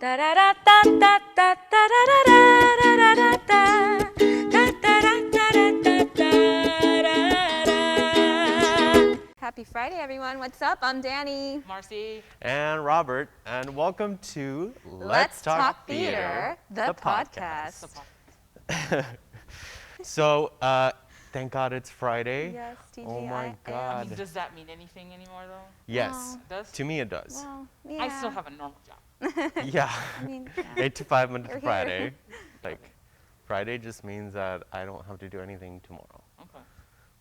Happy Friday, everyone. What's up? I'm Danny. Marcy. And Robert, and welcome to Let's Talk Theater, the podcast. So, thank God it's Friday. Yes, TGIF. Oh my God. I mean, does that mean anything anymore, though? Yes. It does? To me, it does. Well, yeah. I still have a normal job. Yeah. I mean, 8 to 5, Monday We're to here. Friday. Like, Friday just means that I don't have to do anything tomorrow. Okay.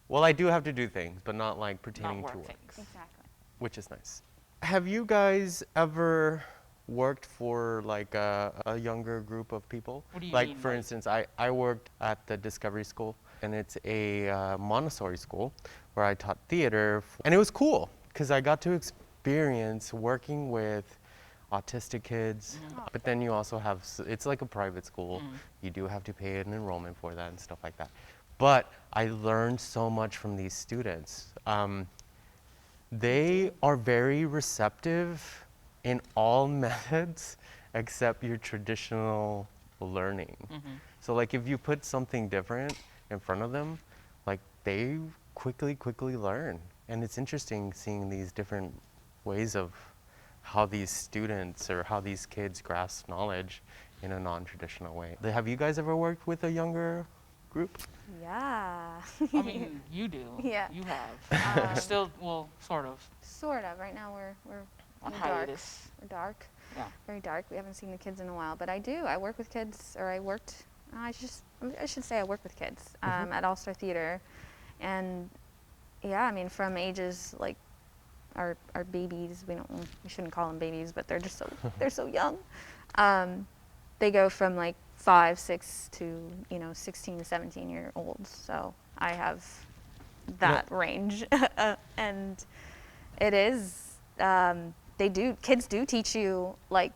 Well, I do have to do things, but not like pertaining Not to work work, things. exactly. which is nice. Have you guys ever worked for like a younger group of people? What do you like, mean, for like- instance, I worked at the Discovery School, and it's a Montessori school where I taught theater. And it was cool because I got to experience working with autistic kids, but then you also have, it's like a private school. You do have to pay an enrollment for that and stuff like that. But I learned so much from these students. They are very receptive in all methods except your traditional learning. So like if you put something different in front of them, like they quickly learn. And it's interesting seeing these different ways of how these students or how these kids grasp knowledge in a non-traditional way. Have you guys ever worked with a younger group? Yeah. I mean, you do. Yeah. You have. Still, well, sort of. Sort of. Right now we're On dark. hiatus. We're dark. Yeah. Very dark. We haven't seen the kids in a while, but I do. I work with kids, or I worked. I should say I work with kids at AllStar Theater, and yeah, I mean from ages like our babies. We shouldn't call them babies, but they're just they're so young. They go from like 5, 6 to 16 to 17-year-olds. So I have that range, and it is. Kids do teach you like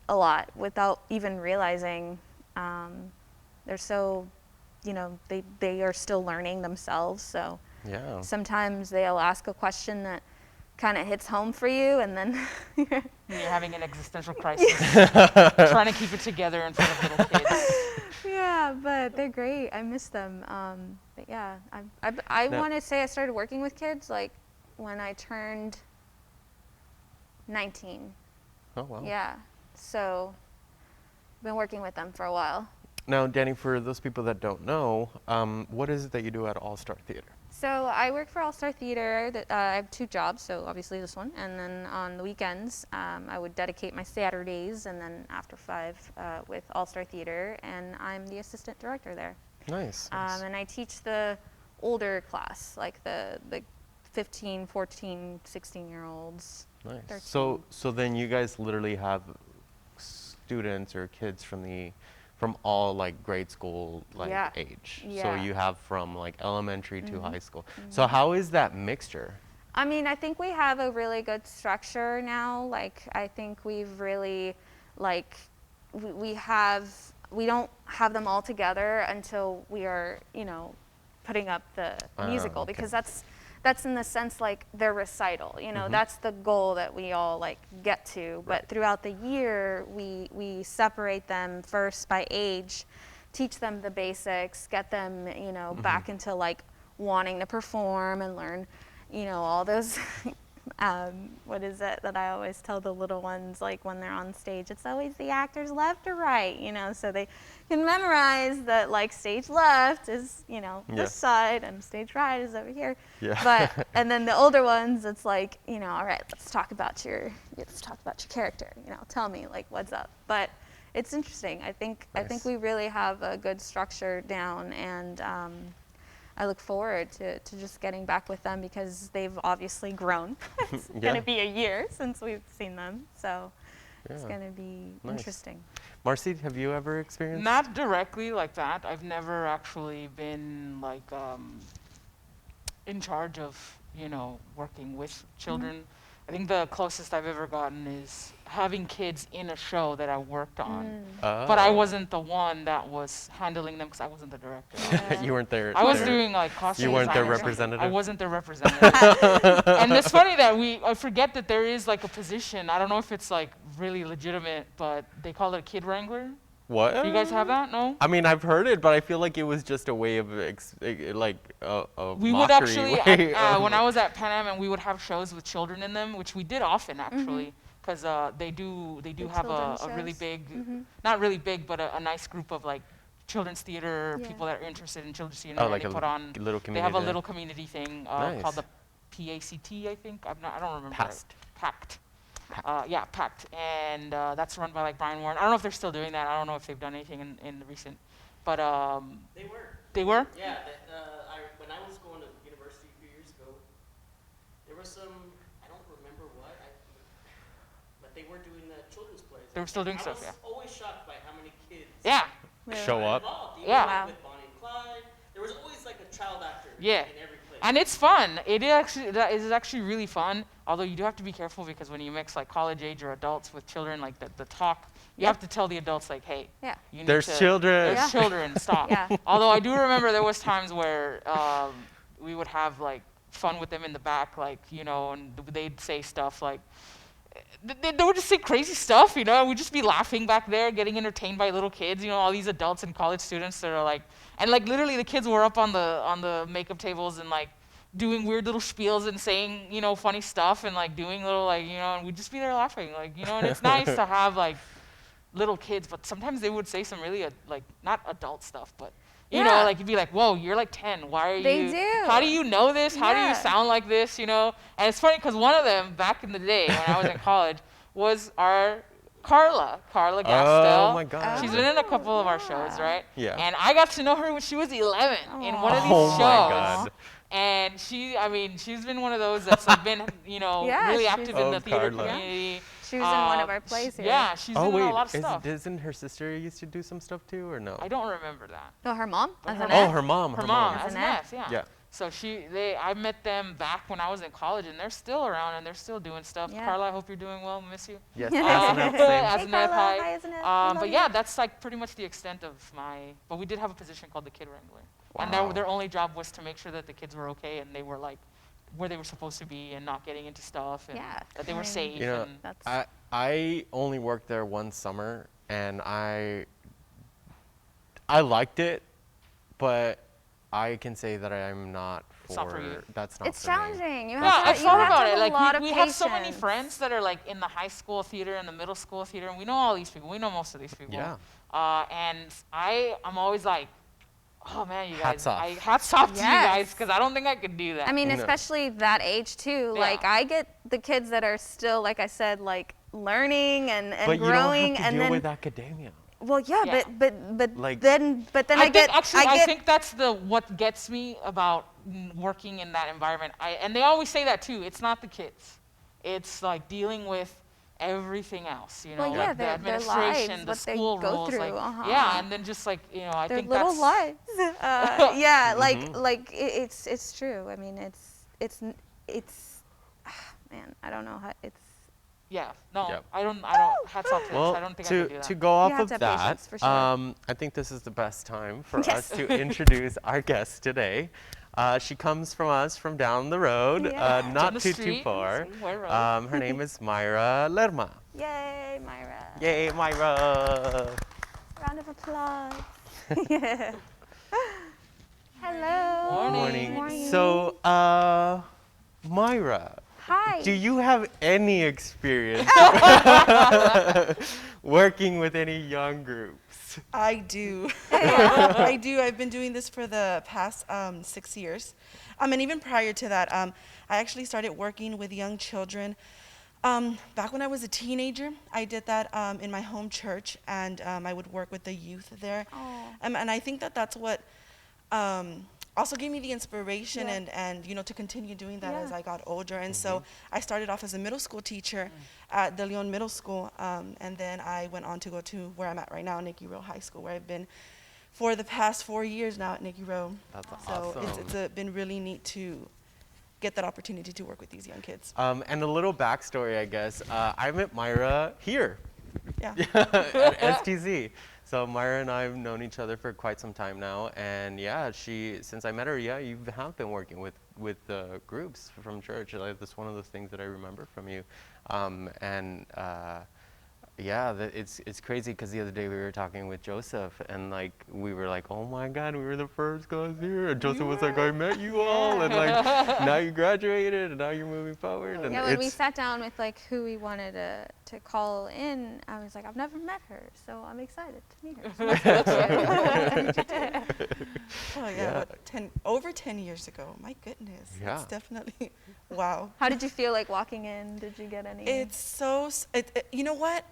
a lot without even realizing. They're so, they are still learning themselves. So Yeah. sometimes they'll ask a question that kind of hits home for you, and then You're having an existential crisis. Trying to keep it together in front of little kids. yeah, but they're great. I miss them. But yeah, I Now- want to say I started working with kids like when I turned 19. Oh, wow. Yeah, so been working with them for a while. Now, Danny, for those people that don't know, what is it that you do at AllStar Theater? So I work for AllStar Theater. I have 2 jobs, so obviously this one, and then on the weekends I would dedicate my Saturdays, and then after 5 with AllStar Theater, and I'm the assistant director there. Nice. And I teach the older class, like the 15, 14, 16-year-olds. Nice. 13. So then you guys literally have students or kids from all like grade school like Yeah. age. So Yeah. you have from like elementary to high school. So how is that mixture? I mean, I think we have a really good structure now. Like, I think we've really, like, we don't have them all together until we are, putting up the musical, okay. because that's in the sense like their recital, that's the goal that we all like get to. But throughout the year, we separate them first by age, teach them the basics, get them, back into like wanting to perform and learn, all those, what is it that I always tell the little ones, like when they're on stage, it's always the actor's left or right, so they can memorize that like stage left is, this side and stage right is over here. Yeah. But, and then the older ones, it's like, all right, let's talk about your character, tell me like what's up. But it's interesting. I think we really have a good structure down, and I look forward to just getting back with them because they've obviously grown. It's going to be a year since we've seen them, so it's going to be interesting. Marcy, have you ever experienced? Not directly like that. I've never actually been like in charge of, working with children. I think the closest I've ever gotten is having kids in a show that I worked on. But I wasn't the one that was handling them because I wasn't the director. Yeah. You weren't there. I was doing like costume You weren't their design or something. representative? I wasn't their representative. And it's funny that I forget that there is like a position. I don't know if it's like really legitimate, but they call it a kid wrangler. What? Do you guys have that? No? I mean, I've heard it, but I feel like it was just a way of like a We would mockery actually, way of- when I was at Pan Am, and we would have shows with children in them, which we did often actually, because they do The have a children's really shows. big, not really big, but a nice group of like children's theater Yeah. people that are interested in children's theater. Oh, and like they a put on. little They have a community little community thing Nice. called the PACT, I think. I don't remember. Past. Pact. Yeah, Pact, and that's run by like Brian Warren. I don't know if they're still doing that. I don't know if they've done anything in the recent, but They were. they were. Yeah, when I was going to university a few years ago, there was some, I don't remember what, but they were doing children's plays. They were still doing stuff, I yeah. was always shocked by how many kids Yeah, show were up. involved. Even Yeah. like with Bonnie and Clyde, there was always like a child actor Yeah. in every play. and it's fun. That is actually really fun. Although you do have to be careful because when you mix like college age or adults with children, like the talk, you have to tell the adults like, hey, Yeah. you need There's to, children. There's Yeah. children. Stop. Yeah. Although I do remember there was times where we would have like fun with them in the back, like and they'd say stuff like. They would just say crazy stuff, and we'd just be laughing back there, getting entertained by little kids, all these adults and college students that are like, and like literally the kids were up on the makeup tables and like doing weird little spiels and saying, funny stuff and like doing little and we'd just be there laughing, and it's nice to have like little kids, but sometimes they would say some really like not adult stuff, but Yeah. like you'd be like, whoa, you're like 10. Why are They you? do. How do you know this? How do you Yeah. sound like this? And it's funny because one of them back in the day when I was in college was our Carla Gastel. Oh my God. She's been in a couple of our yeah. shows, right? Yeah. And I got to know her when she was 11 in one of these Oh shows. my God. And she's been one of those that's like been, Yeah, really she's- active in the Oh, theater Carla. community. She was in one of our plays here. Yeah, she's Oh been in wait, a lot of stuff. isn't her sister used to do some stuff too, or no? I don't remember that. No, her mom. As an mom. Oh, aunt? her mom. Her mom, As as an an aunt. S, yeah. Yeah. So I met them back when I was in college, and they're still around, and they're still doing stuff. Yeah. Carla, I hope you're doing well. Miss you. Yes. Yeah. SNF, same. As Hey, an Carla. hi. Hi, Asenath. We love But you. yeah, that's like pretty much the extent of my. But we did have a position called the Kid Wrangler, and Wow. their only job was to make sure that the kids were okay and they were like where they were supposed to be and not getting into stuff, and Yeah, that they I were mean, safe. You know, and That's I only worked there one summer, and I liked it, but I can say that I'm not for. It's not for you. That's not it's for me. challenging. You have Yeah, to, I've you thought have to about have it. a lot Like of we have so many patience. friends that are like in the high school theater and the middle school theater, and we know all these people. We know most of these people. Yeah. And I'm always like, oh man, you guys. Hats off. Hats off to you guys, Yes. because I don't think I could do that. I mean, No. especially that age too. Yeah. Like I get the kids that are still, like I said, like learning and But growing, you don't have to and deal then with academia. well, yeah, Yeah. but Like- then I think get actually, I get think that's what gets me about working in that environment. And they always say that too. It's not the kids. It's like dealing with everything else. Well, yeah, the their administration, lives, the what they school go rules, through, like uh-huh. yeah, and then just like I their think little that's lives. Yeah, Mhm. like it's true. I mean, it's man, I don't know how it's. yeah. No, Yep. I don't. Hats off to this. Well, I don't think I could do to that. to go off have of to have that, patience, for sure. I think this is the best time for Yes. us to introduce our guest today. She comes from us from down the road, Yeah. Down not the too street, far. White Road. Her name is Mayra Lerma. Yay, Myra! Yay, Mayra! Round of applause. Yeah. Hello. Morning. So, Mayra, Hi. do you have any experience working with any young groups? I do. I do. I've been doing this for the past 6 years. And even prior to that, I actually started working with young children. Back when I was a teenager, I did that in my home church, and I would work with the youth there. Aw. And I think that that's what also gave me the inspiration Yeah. and to continue doing that as Yeah. I got older. And so I started off as a middle school teacher at De Leon Middle School, and then I went on to go to where I'm at right now, Nikki Rowe High School, where I've been for the past 4 years now at Nikki Rowe. That's So awesome. it's been really neat to get that opportunity to work with these young kids. And a little backstory, I guess. I met Mayra here Yeah. at STC. So Mayra and I have known each other for quite some time now, and yeah, since I met her, yeah, you have been working with groups from church. Like, that's one of the things that I remember from you, and Yeah, it's crazy because the other day we were talking with Joseph and like we were like, oh my God, we were the first guys here. And Joseph was like, I met you all, and like now you graduated and now you're moving forward. And Yeah, when we it's sat down with like who we wanted to call in, I was like, I've never met her, so I'm excited to meet her. So let's get to it. Oh yeah, over 10 years ago. My goodness. Yeah. It's definitely wow. How did you feel like walking in? Did you get any? It's so you know what?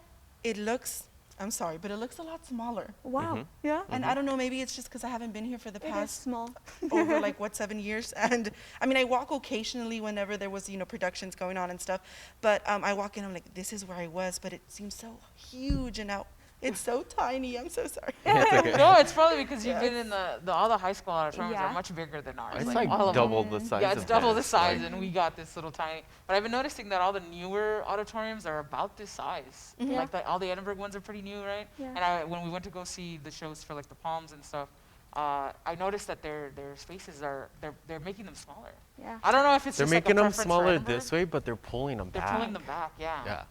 It looks, I'm sorry, but it looks a lot smaller. Wow. Yeah. And I don't know, maybe it's just because I haven't been here for the It is past small. over like 7 years. And I mean, I walk occasionally whenever there was, productions going on and stuff. But I walk in, I'm like, this is where I was, but it seems so huge, and now it's so tiny. I'm so sorry. No, it's probably because you've Yes. been in all the high school auditoriums Yeah. are much bigger than ours. it's like like all of them. double the size. Yeah, it's of double the this, size, like- and we got this little tiny. But I've been noticing that all the newer auditoriums are about this size. Yeah. Like all the Edinburgh ones are pretty new, right? Yeah. And when we went to go see the shows for like the Palms and stuff, I noticed that their spaces they're making them smaller. Yeah. I don't know if it's They're just like a making them preference for smaller Edinburgh. this way, but they're pulling them They're back. pulling them back, yeah. Yeah.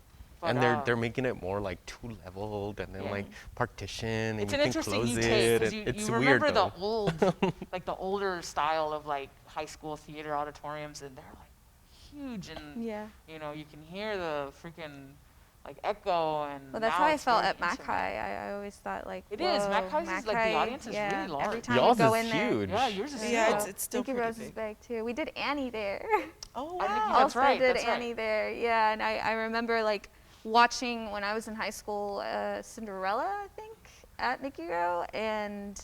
But, And they're making it more like 2-leveled and then Yeah. like partition and It's you an can interesting close new it. take and because it's you weird remember though. the old, like the older style of like high school theater auditoriums, and they're like huge, and Yeah. you can hear the freaking like echo, and Well, that's now how I it's felt very at Mac intimate. High. I always thought like, It is. Mac whoa, High's is, like, the High, audience is yeah, really large. Every time Y'all's we go is in there. huge. Yeah, yours is Yeah, huge. it's still Nikki pretty Rose is big. big too. We did Annie there. Oh I think wow. That's Also right, did that's right. Annie there. Yeah, and I remember like watching when I was in high school Cinderella, I think, at Nikki Rowe, and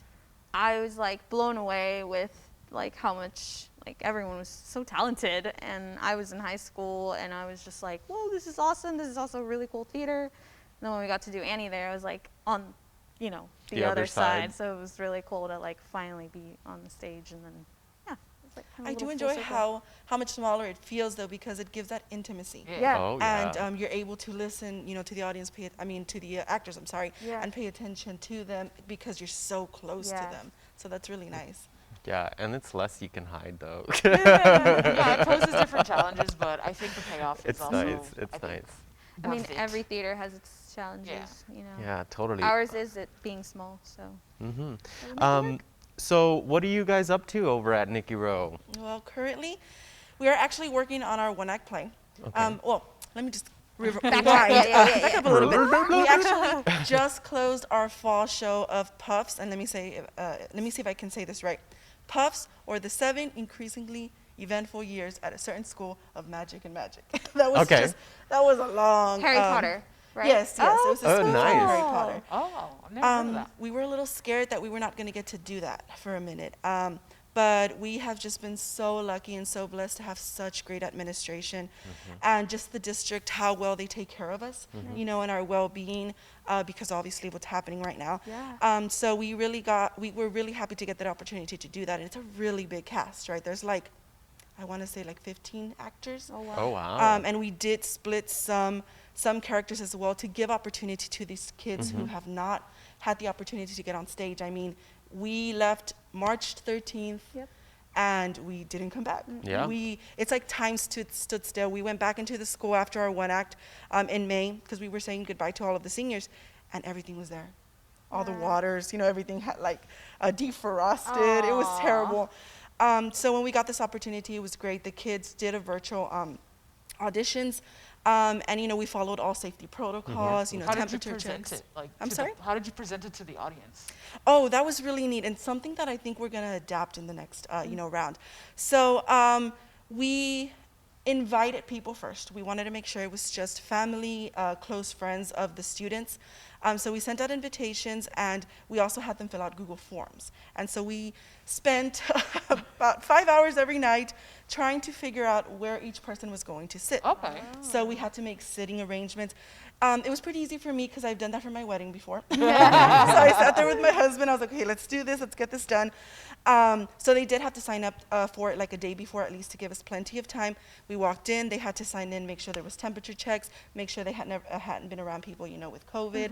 I was like blown away with like how much like everyone was so talented, and I was in high school and I was just like, whoa, this is awesome. This is also really cool theater. And then when we got to do Annie there, I was like on, the other side. So it was really cool to like finally be on the stage, and then yeah. It was, like, kinda I a do little full enjoy circle. how much smaller it feels though, because it gives that intimacy. Yeah. Oh yeah. And you're able to listen, to the audience, to the actors, I'm sorry, Yeah. and pay attention to them because you're so close Yeah. to them. So that's really nice. Yeah, and it's less you can hide though. Yeah, it poses different challenges, but I think the payoff is It's also. nice. It's I think, nice. I mean, worth it. every theater has its challenges, Yeah, totally. Ours is it being small, so. Mm-hmm. But we make it work. So what are you guys up to over at Nikki Rowe? Well, currently, we are actually working on our one-act play. Okay. Well, let me just Back up, yeah. back up a little bit. We actually just closed our fall show of Puffs, and let me see if I can say this right. Puffs, or the 7 increasingly eventful years at a certain school of magic and magic. That was Okay. that was a long. Harry Potter, right? Yes, it was a Oh, school nice. of Harry Potter. Oh, I've never heard of that. We were a little scared that we were not going to get to do that for a minute. But we have just been so lucky and so blessed to have such great administration, and just the district, how well they take care of us, and our well-being, because obviously what's happening right now. Yeah. So we were really happy to get that opportunity to do that. And it's a really big cast, right? There's I want to say 15 actors. Oh, wow. Oh wow. And we did split some characters as well to give opportunity to these kids who have not had the opportunity to get on stage. I mean, we left March 13th, Yep. and we didn't come back. Yeah. It's like time stood still. We went back into the school after our one act in May, because we were saying goodbye to all of the seniors, and everything was there. All the Wow. waters, everything had defrosted. It was Aw. terrible. So when we got this opportunity, it was great. The kids did a virtual auditions, and we followed all safety protocols. How did you Temperature present checks. it? Like, I'm to sorry? How did you present it to the audience? Oh, that was really neat, and something that I think we're gonna adapt in the next round. So we invited people first. We wanted to make sure it was just family, close friends of the students. So we sent out invitations, and we also had them fill out Google Forms. And so we spent about 5 hours every night trying to figure out where each person was going to sit. Okay. So we had to make sitting arrangements. It was pretty easy for me because I've done that for my wedding before. So I sat there with my husband. I was like, okay, let's do this. Let's get this done. So they did have to sign up for it like a day before at least to give us plenty of time. We walked in. They had to sign in, make sure there was temperature checks, make sure they hadn't been around people, with COVID.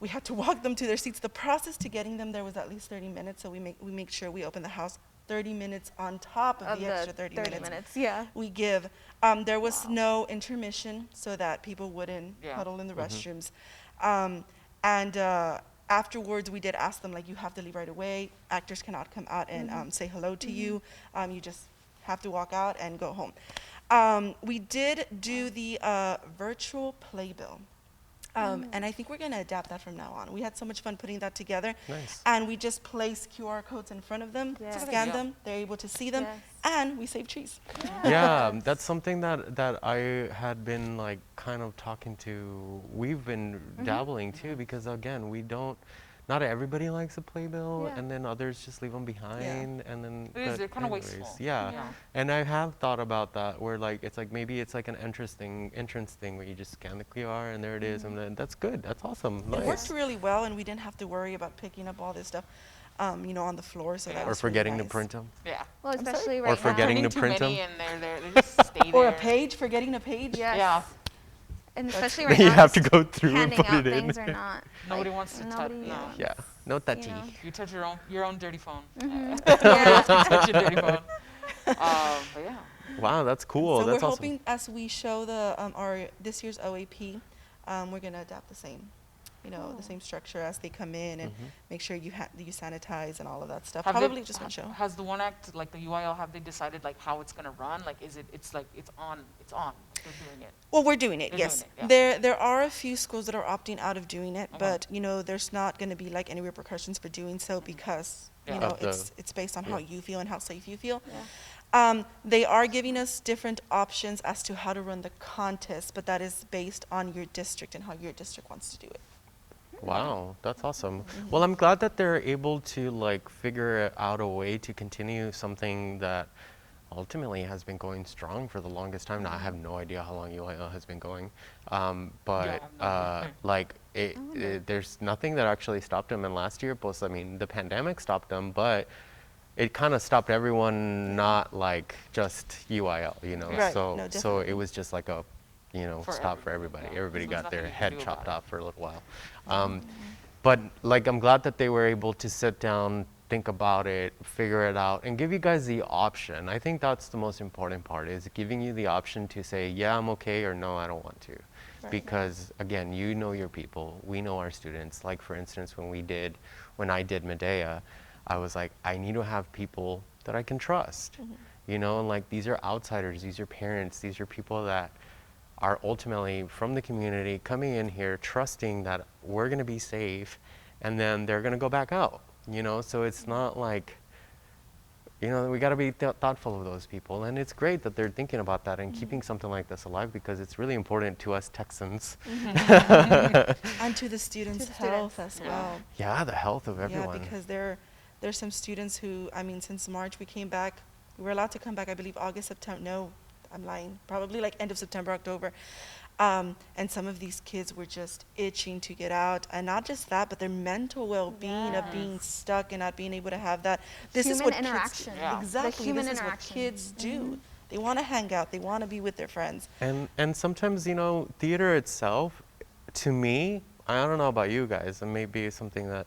We had to walk them to their seats. The process to getting them there was at least 30 minutes. So we make sure we open the house 30 minutes on top of the extra 30 minutes. Yeah. We give. There was no intermission so that people wouldn't Yeah. huddle in the restrooms. And afterwards, we did ask them, like, you have to leave right away. Actors cannot come out and say hello to you. You just have to walk out and go home. We did do the virtual Playbill. And I think we're going to adapt that from now on. We had so much fun putting that together. Nice. And we just place QR codes in front of them, Yes. scan Yeah. them, they're able to see them, Yes. and we save trees. Yeah, that's something that I had been like kind of talking to. We've been dabbling too, because again, not everybody likes a playbill, Yeah. and then others just leave them behind, and then. It is, but they're kind of anyways, wasteful. Yeah. Yeah. And I have thought about that, where like it's like maybe it's like an entrance thing where you just scan the QR and there it is, and then that's good. That's awesome. It Nice. worked really well, and we didn't have to worry about picking up all this stuff, on the floor. So that Or was forgetting really to nice. print them. Yeah. Well, I'm sorry? especially Or right forgetting now. to Printing print too many them. and they just stay there. Or a page, forgetting a page. Yes. Yeah. And especially Then right you now, have to just go through and handing put out it in. things are not. Nobody like, wants to touch. nobody- No. Yeah. No touchy. know. You touch your own dirty phone. Yeah. Touch your dirty phone. But yeah. Wow, that's cool. So That's we're awesome. hoping as we show the our this year's OAP, we're gonna adapt the same, the same structure as they come in, and make sure you sanitize and all of that stuff. Have they- Probably just one show. Has the one act, like the UIL, have they decided like how it's gonna run? Like it's on. They're doing it. Well, we're doing it, They're yes. doing it, yeah. There are a few schools that are opting out of doing it, Okay. but there's not going to be like any repercussions for doing so because Yeah. Of the- it's based on how you feel and how safe you feel. Yeah. They are giving us different options as to how to run the contest, but that is based on your district and how your district wants to do it. Wow, that's awesome. Well, I'm glad that they're able to like figure out a way to continue something that ultimately has been going strong for the longest time. Now, I have no idea how long UIL has been going, but no idea. like there's nothing that actually stopped them. And last year, I mean, the pandemic stopped them, but it kind of stopped everyone, not like just UIL, Right, So no, so it definitely. was just like a For stop for everybody. yeah. Everybody There's got their nothing you can head do chopped about it. off for a little while. But like, I'm glad that they were able to sit down, think about it, figure it out, and give you guys the option. I think that's the most important part, is giving you the option to say, yeah, I'm okay, or no, I don't want to. Right. Because again, you know your people, we know our students. Like for instance, when I did Medea, I was like, I need to have people that I can trust. And like, these are outsiders, these are parents, these are people that are ultimately from the community coming in here trusting that we're going to be safe, and then they're going to go back out, so it's not like, we got to be thoughtful of those people. And it's great that they're thinking about that and keeping something like this alive, because it's really important to us Texans. And to the students' health as well. Yeah, the health of everyone. Yeah, because there's some students who, since March we came back, we were allowed to come back, I believe August, September, no, I'm lying, probably like end of September, October. And some of these kids were just itching to get out. And not just that, but their mental well-being of being stuck and not being able to have that. This is Human what interaction. Kids, Yeah. exactly. human This is what interaction. kids do. They want to hang out. They want to be with their friends. And sometimes, theater itself, to me, I don't know about you guys, and maybe it's something that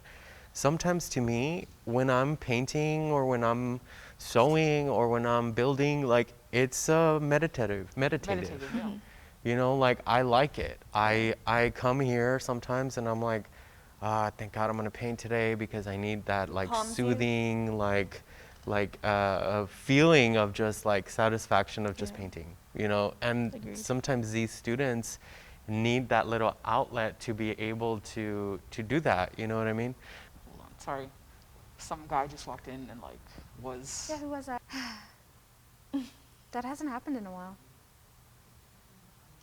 sometimes to me, when I'm painting or when I'm sewing or when I'm building, like, it's meditative. Meditative, yeah. Like, I like it. I come here sometimes and I'm like, thank God I'm gonna paint today, because I need that like Calms you? soothing, like a feeling of just like satisfaction of just Yeah. painting, and Agreed. sometimes these students need that little outlet to be able to do that, you know what I mean? Hold on, sorry. Some guy just walked in and like was. Yeah, who was that? That hasn't happened in a while.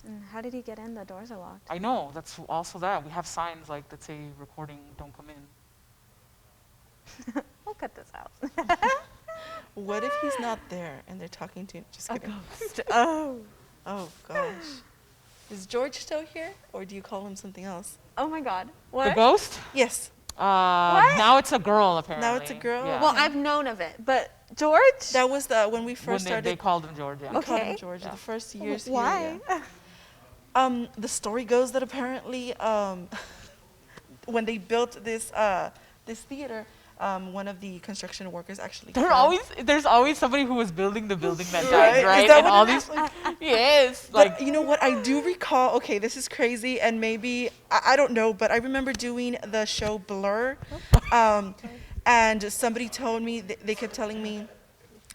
And how did he get in? The doors are locked. I know. That's also that. We have signs like that say recording, don't come in. We'll cut this out. What if he's not there and they're talking to him? Just A kidding. ghost. Oh. Oh, gosh. Is George still here, or do you call him something else? Oh my God. The What? ghost? Yes. Now it's a girl apparently. Now it's a girl? Yeah. Well, I've known of it, but George? That was when we when first they started. called him George. Yeah. We called him Okay. George Yeah. the first years here. Why? yeah. The story goes that apparently, when they built this theater, one of the construction workers actually There's always somebody who was building the building that Right? died, Is right? that And what all it these, is? yes, But like, you know what? I do recall. Okay, this is crazy, and maybe I don't know, but I remember doing the show Blur, and somebody told me they kept telling me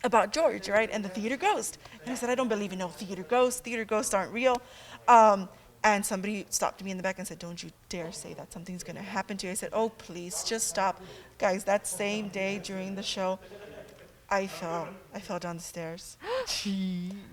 about George, right, and the theater ghost, and I said I don't believe in no theater ghosts. Theater ghosts aren't real. And somebody stopped me in the back and said, "Don't you dare say that something's gonna happen to you." I said, "Oh, please, just stop, guys." That same day during the show, I fell down the stairs.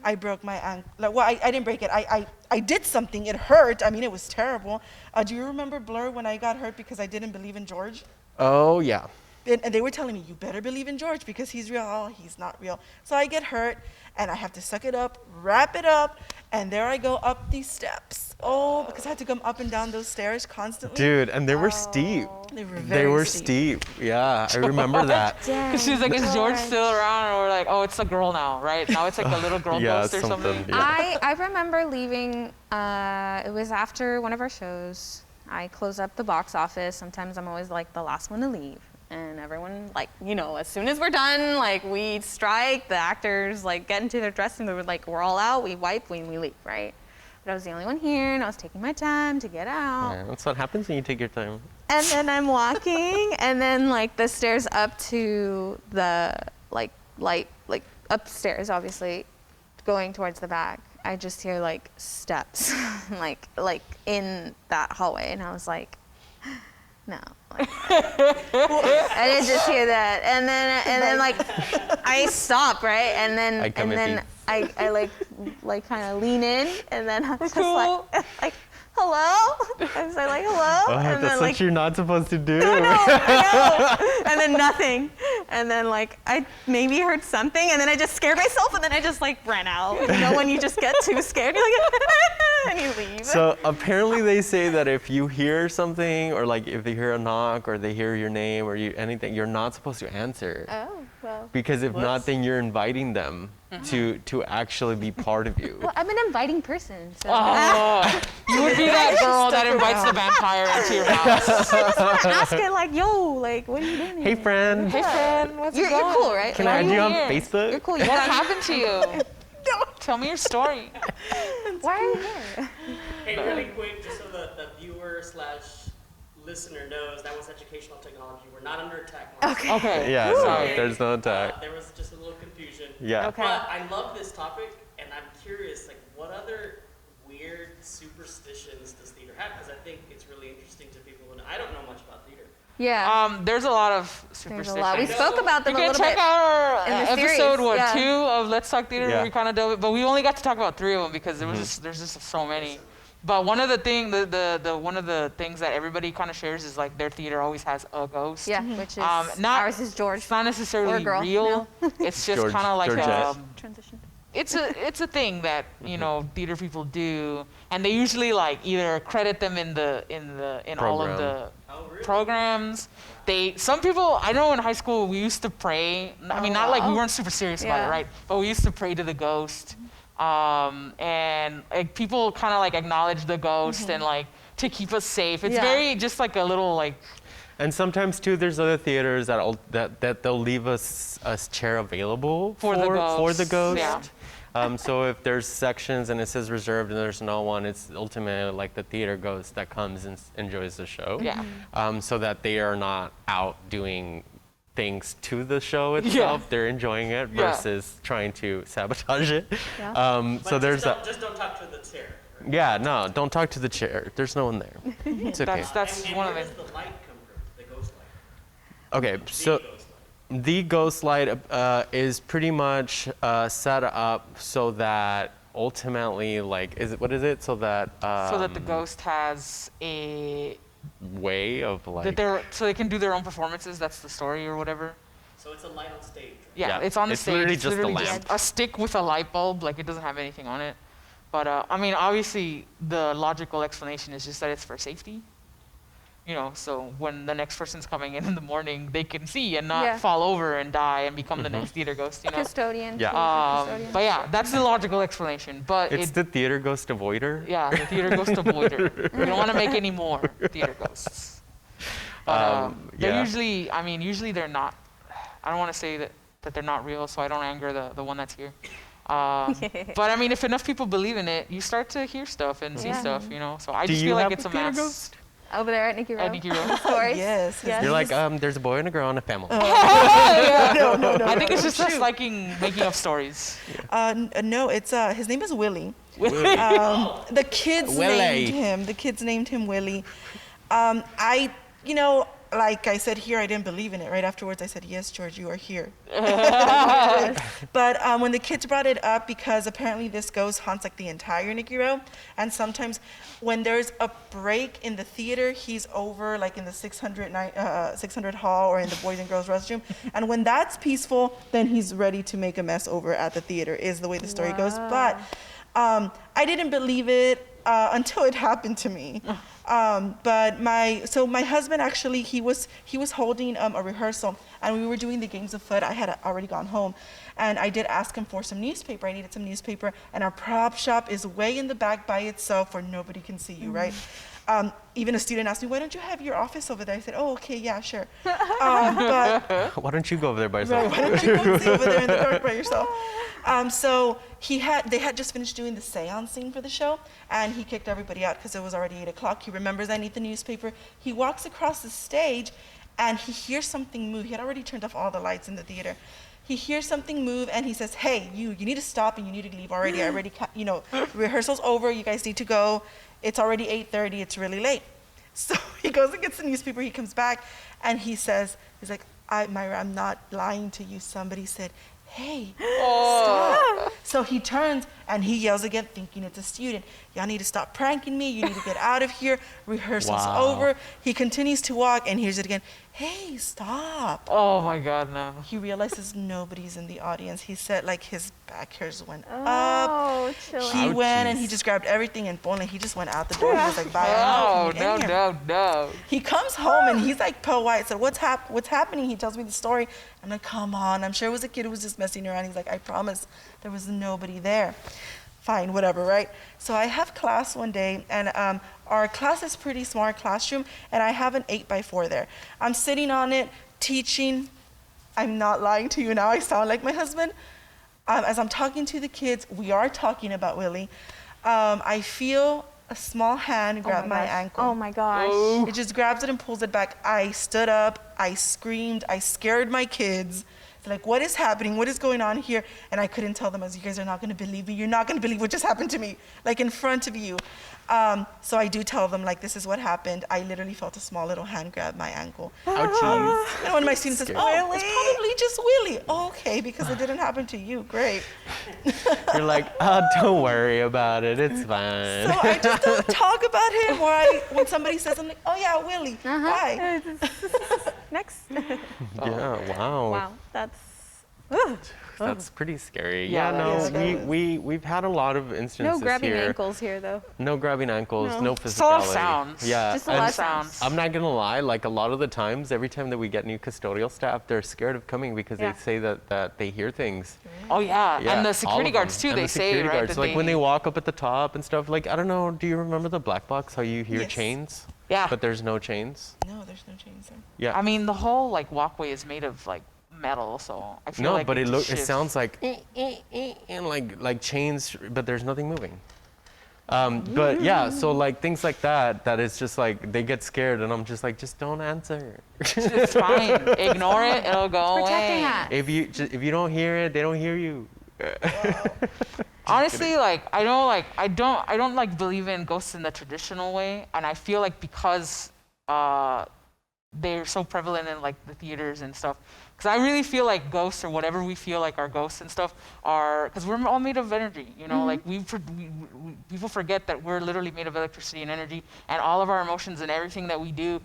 I broke my ankle. Well, I didn't break it. I did something. It hurt. I mean, it was terrible. Do you remember Blur when I got hurt because I didn't believe in George? Oh, yeah. And they were telling me, you better believe in George because he's real. Oh, he's not real. So I get hurt, and I have to suck it up, wrap it up, and there I go up these steps. Oh, because I had to come up and down those stairs constantly. Dude, and they were steep. They were They very were steep. steep. Yeah, I remember that. because she's like, is George still around? Or like, oh, it's a girl now, right? Now it's like a little girl Yeah, ghost or something. yeah. I remember leaving, it was after one of our shows. I close up the box office. Sometimes I'm always like the last one to leave. And everyone, like, you know, as soon as we're done, like, we strike, the actors, like, get into their dressing room, like, we're all out, we wipe, we leave, right? But I was the only one here, and I was taking my time to get out. Yeah, that's what happens when you take your time. And then I'm walking, and then, like, the stairs up to the, like, upstairs, obviously, going towards the back, I just hear, like, steps, like, in that hallway, and I was like, no. Like, I didn't just hear that, and then like I stop, right, and then I like kind of lean in, and then I was just like hello. I was like hello, Oh, and that's then what you're not supposed to do. I know, and then nothing, and then like I maybe heard something, and then I just scared myself, and then I just like ran out. You know, when you just get too scared, you're like and you leave. So apparently they say that if you hear something, or like if they hear a knock, or they hear your name, or anything, you're not supposed to answer. Oh well. Because if not, then you're inviting them to actually be part of you. Well, I'm an inviting person, so. Oh, you would be that girl that invites the vampire into your house. I just want to ask it, like, yo, like, what are you doing? Hey, friend. Hey, friend, what's You're going cool, right? Can Why I are add you on here? Facebook? You're cool. What happened to you? Tell me your story. Why are you here? Hey, really quick, just so the viewer / listener knows, that was educational technology. We're not under attack. Mark. Okay. Yeah, no, Sorry. there's no attack. There was just a little confusion. Yeah. Okay. But I love this topic, and I'm curious, like, what other weird superstitions does theater have? Because I think it's really interesting to people who I don't know much about theater. Yeah. There's a lot of There's superstitions. a lot. We spoke about them You a can little check bit. out our in the episode series, 2 of Let's Talk Theater. Yeah. We kind of dove it, but we only got to talk about 3 of them because there's just so many. But one of the one of the things that everybody kind of shares is like their theater always has a ghost. Yeah, which is ours is George. It's not necessarily Or girl, real. It's just George- kind of like Georgette. Transition. it's a thing that theater people do, and they usually like either credit them in all of Program. the Oh, really? programs. Some people, I know in high school we used to pray. I mean, not like we weren't super serious about it, Yeah. right? But we used to pray to the ghost, and like people kind of like acknowledge the ghost and like to keep us safe. It's Yeah. very just like a little like. And sometimes too, there's other theaters that they'll leave us a chair available For the ghost, Yeah. yeah. So if there's sections and it says reserved and there's no one, it's ultimately like the theater ghost that comes and enjoys the show. Yeah. So that they are not out doing things to the show itself. Yeah. They're enjoying it Yeah. versus trying to sabotage it. Yeah. But So there's just don't talk to the chair. Right? yeah, no, don't talk to the chair. There's no one there. It's okay. That's and one of where the. does the light come from? The ghost light. Okay, The so ghost light. the ghost light is pretty much set up so that ultimately, like, what is it? So that So that the ghost has a way of like. so they can do their own performances. That's the story or whatever. So it's a light on stage. Right? Yeah, Yeah, it's on the it's stage. literally It's just a literally lamp. a stick with a light bulb. Like it doesn't have anything on it. But I mean, obviously, the logical explanation is just that it's for safety. You know, so when the next person's coming in the morning, they can see and not Yeah. fall over and die and become the next theater ghost. You know. Custodian. Yeah. Custodian. But yeah, that's the logical explanation. But It's the theater ghost avoider. yeah, the theater ghost avoider. We don't want to make any more theater ghosts. But they're yeah. usually, I mean, usually they're not. I don't want to say that they're not real, so I don't anger the one that's here. But I mean, if enough people believe in it, you start to hear stuff and see stuff, you know. So I Do just you feel like have it's a theater mass. ghost? Over there at Nikki Rowe. At Nikki Rowe. Stories. Yes. Yes. You're like, there's a boy and a girl and a family. No. I think it's just us liking making up stories. No, it's his name is Willie. Willie. The kids Willie. named him. The kids named him Willie. You know, like I said here, I didn't believe in it. Right afterwards, I said, yes, George, you are here. But when the kids brought it up, because apparently this ghost haunts like the entire Nikki Rowe, and sometimes when there's a break in the theater, he's over like in the 600 hall or in the boys and girls restroom. And when that's peaceful, then he's ready to make a mess over at the theater, is the way the story goes. But I didn't believe it until it happened to me. But my husband actually, he was holding a rehearsal, and we were doing the games of foot. I had already gone home, and I did ask him for some newspaper. I needed some newspaper, and our prop shop is way in the back by itself where nobody can see you, right? Even a student asked me, why don't you have your office over there? I said, oh, okay, yeah, sure. But Why don't you go over there by yourself? right, why don't you go see over there in the dark by yourself? So they had just finished doing the seance scene for the show, and he kicked everybody out because it was already 8 o'clock. He remembers I need the newspaper. He walks across the stage, and he hears something move. He had already turned off all the lights in the theater. He hears something move, and he says, hey, you need to stop, and you need to leave already. I already, rehearsal's over. You guys need to go. It's already 8:30. It's really late. So he goes and gets the newspaper. He comes back, and he's like, Mayra, I'm not lying to you. Somebody said, hey, stop. So he turns and he yells again, thinking it's a student. Y'all need to stop pranking me. You need to get out of here. Rehearsal's over. He continues to walk and hears it again. Hey, stop. Oh my God, no. He realizes nobody's in the audience. He said like his back hairs went up. Oh, chilling. He went and Ouchies. he just grabbed everything and boom, he just went out the door. He was like, bye. No, I'm not coming in here. no. He comes home and he's like Pearl White. So what's happening? He tells me the story. I'm like, come on. I'm sure it was a kid who was just messing around. He's like, I promise there was nobody there. Fine, whatever, right? So I have class one day, and our class is pretty small classroom, and I have an 8x4 there. I'm sitting on it, teaching. I'm not lying to you now. I sound like my husband. As I'm talking to the kids, we are talking about Willie. I feel a small hand grab my ankle. Oh my gosh. It just grabs it and pulls it back. I stood up, I screamed, I scared my kids. They're like, what is happening? What is going on here? And I couldn't tell them, as you guys are not gonna believe me. You're not gonna believe what just happened to me, like in front of you. So I do tell them, like, this is what happened. I literally felt a small little hand grab my ankle. Ouchies. And one of my students says, oh, it's probably just Willie. Oh, okay, because it didn't happen to you. Great. You're like, don't worry about it. It's fine. So I just don't talk about him, or when somebody says, I'm like, oh yeah, Willie, bye. Next. Yeah, wow. Wow, that's. That's pretty scary. Yeah, Yeah, that no, is. we've had a lot of instances No grabbing here. ankles here, though. No grabbing ankles, No. no Just a lot of physicality. sounds. Yeah, Just a and lot of sounds. I'm not gonna lie, like a lot of the times, every time that we get new custodial staff, they're scared of coming because Yeah. they say that they hear things. Oh yeah, Yeah, and the all security of guards them. too. And They the say security right guards, that like when they walk up at the top and stuff. Like I don't know, do you remember the black box? How you hear Yes. chains, Yeah. but there's no chains. No, there's no chains there. Yeah. I mean, the whole like walkway is made of like metal, so I feel No, like but it just it shifts. sounds like and like chains, but there's nothing moving. But yeah, so like things like that is just like they get scared, and I'm just like, just don't answer. It's fine. Ignore it. It'll go Protecting away. us. If you don't hear it, they don't hear you. Honestly, like I don't like believe in ghosts in the traditional way, and I feel like because they're so prevalent in like the theaters and stuff. Because I really feel like ghosts or whatever we feel like are ghosts and stuff are, because we're all made of energy, you know, like people forget that we're literally made of electricity and energy, and all of our emotions and everything that we do,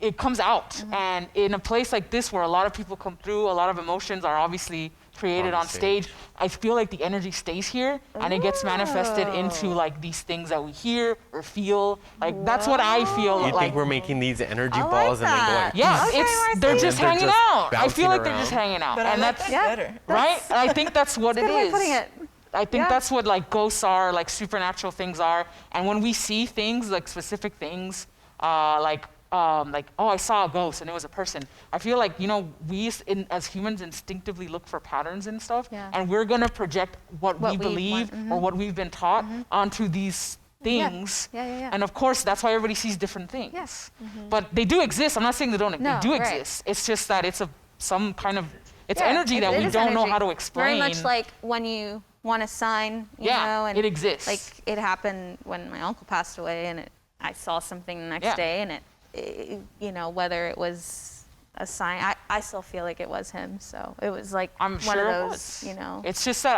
it comes out. And in a place like this where a lot of people come through, a lot of emotions are obviously created on stage. I feel like the energy stays here and it gets manifested into like these things that we hear or feel. Like that's what I feel You like. think we're making these energy I like balls and then that. going, Yeah, Okay, it's Marcy. they're And just then they're hanging just out. I feel bouncing like they're just around. hanging out, But I and like that's that better. right. And I think that's what it Good way is. of putting it. I think Yeah. that's what like ghosts are, like supernatural things are. And when we see things, like specific things, like like, oh, I saw a ghost and it was a person. I feel like, we as humans instinctively look for patterns and stuff, Yeah. and we're gonna project what we we believe want. or what we've been taught onto these things. Yeah. And of course, that's why everybody sees different things. Yes. But they do exist. I'm not saying they don't. No, they do right. exist. It's just that it's some kind of Yeah, energy that it we is don't know energy. how to explain. Very much like when you want a sign, you know, and it exists. like it happened when my uncle passed away, and I saw something the next day, and it, whether it was a sign, I still feel like it was him. So it was like I'm one sure of it those, was. It's just that